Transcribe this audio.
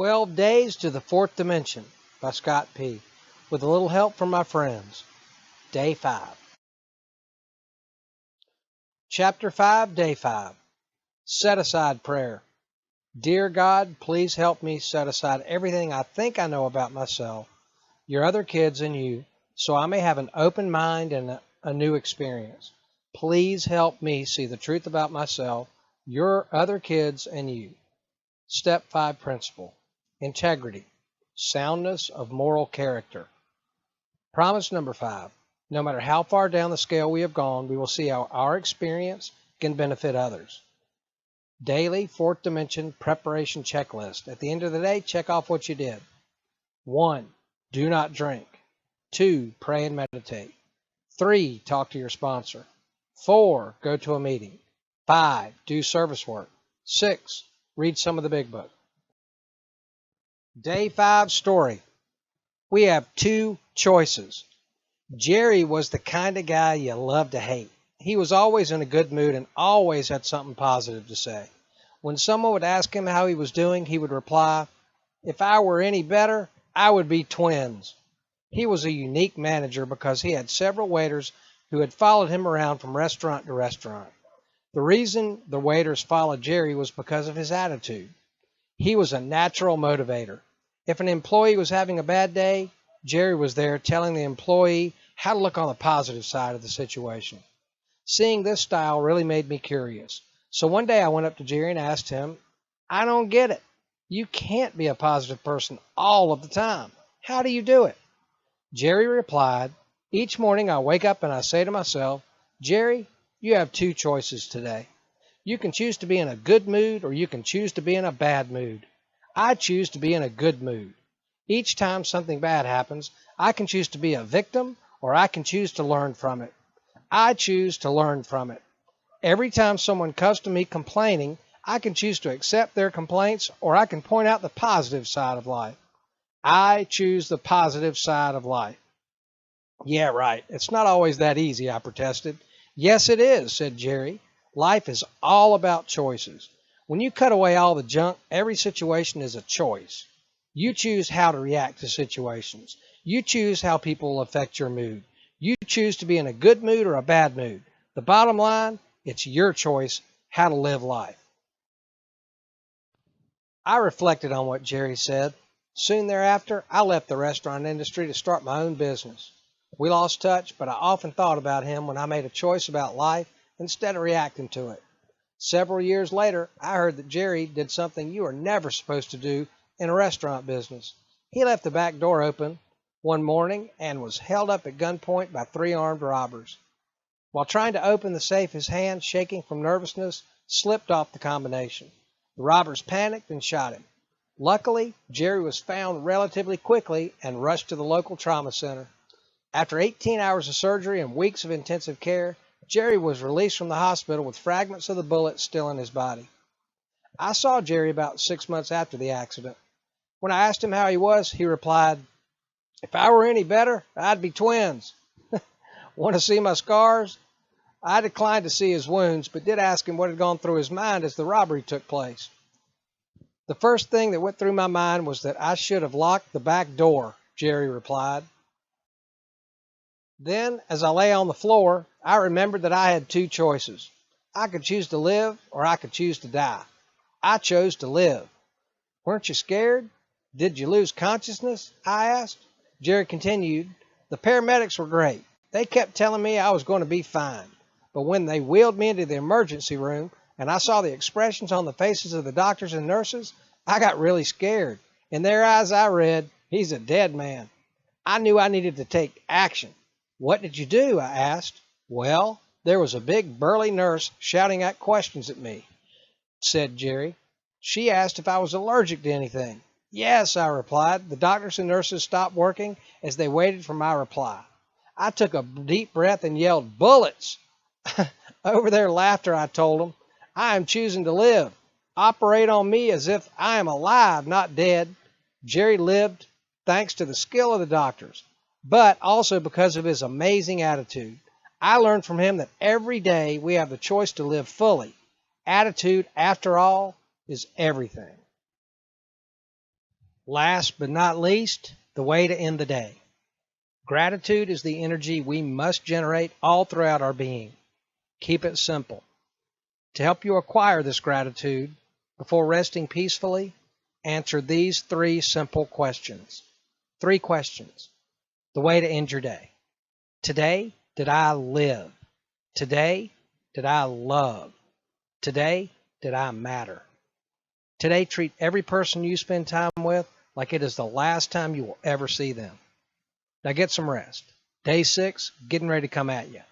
12 Days to the Fourth Dimension by Scott P. With a little help from my friends. Day 5. Chapter 5, Day 5. Set aside prayer. Dear God, please help me set aside everything I think I know about myself, your other kids, and you, so I may have an open mind and a new experience. Please help me see the truth about myself, your other kids, and you. Step 5 principle. Integrity. Soundness of moral character. Promise number 5. No matter how far down the scale we have gone, we will see how our experience can benefit others. Daily fourth dimension preparation checklist. At the end of the day, check off what you did. 1. Do not drink. 2. Pray and meditate. 3. Talk to your sponsor. 4. Go to a meeting. 5. Do service work. 6. Read some of the big book. Day 5 story. We have 2 choices. Jerry was the kind of guy you love to hate. He was always in a good mood and always had something positive to say. When someone would ask him how he was doing, he would reply, "If I were any better, I would be twins." He was a unique manager because he had several waiters who had followed him around from restaurant to restaurant. The reason the waiters followed Jerry was because of his attitude. He was a natural motivator. If an employee was having a bad day, Jerry was there telling the employee how to look on the positive side of the situation. Seeing this style really made me curious. So one day I went up to Jerry and asked him, "I don't get it. You can't be a positive person all of the time. How do you do it?" Jerry replied, "Each morning I wake up and I say to myself, Jerry, you have 2 choices today. You can choose to be in a good mood or you can choose to be in a bad mood. I choose to be in a good mood. Each time something bad happens, I can choose to be a victim or I can choose to learn from it. I choose to learn from it. Every time someone comes to me complaining, I can choose to accept their complaints or I can point out the positive side of life. I choose the positive side of life." "Yeah, right. It's not always that easy," I protested. "Yes, it is," said Jerry. "Life is all about choices. When you cut away all the junk, every situation is a choice. You choose how to react to situations. You choose how people will affect your mood. You choose to be in a good mood or a bad mood. The bottom line, it's your choice how to live life." I reflected on what Jerry said. Soon thereafter, I left the restaurant industry to start my own business. We lost touch, but I often thought about him when I made a choice about life instead of reacting to it. Several years later, I heard that Jerry did something you are never supposed to do in a restaurant business. He left the back door open one morning and was held up at gunpoint by 3 armed robbers. While trying to open the safe, his hand, shaking from nervousness, slipped off the combination. The robbers panicked and shot him. Luckily, Jerry was found relatively quickly and rushed to the local trauma center. After 18 hours of surgery and weeks of intensive care, Jerry was released from the hospital with fragments of the bullet still in his body. I saw Jerry about 6 months after the accident. When I asked him how he was, he replied, "If I were any better, I'd be twins." Want to see my scars? I declined to see his wounds, but did ask him what had gone through his mind as the robbery took place. "The first thing that went through my mind was that I should have locked the back door," Jerry replied. "Then, as I lay on the floor, I remembered that I had 2 choices. I could choose to live or I could choose to die. I chose to live." "Weren't you scared? Did you lose consciousness?" I asked. Jerry continued, "The paramedics were great. They kept telling me I was going to be fine. But when they wheeled me into the emergency room and I saw the expressions on the faces of the doctors and nurses, I got really scared. In their eyes I read, 'He's a dead man.' I knew I needed to take action." "What did you do?" I asked. "Well, there was a big burly nurse shouting out questions at me," said Jerry. "She asked if I was allergic to anything." "Yes," I replied. The doctors and nurses stopped working as they waited for my reply. I took a deep breath and yelled, "Bullets!" Over their laughter, I told them, "I am choosing to live. Operate on me as if I am alive, not dead." Jerry lived thanks to the skill of the doctors, but also because of his amazing attitude. I learned from him that every day we have the choice to live fully. Attitude, after all, is everything. Last but not least, the way to end the day. Gratitude is the energy we must generate all throughout our being. Keep it simple. To help you acquire this gratitude, before resting peacefully, answer these three simple questions. Three questions. The way to end your day. Today, did I live? Today, did I love? Today, did I matter? Today, treat every person you spend time with like it is the last time you will ever see them. Now get some rest. Day 6, getting ready to come at you.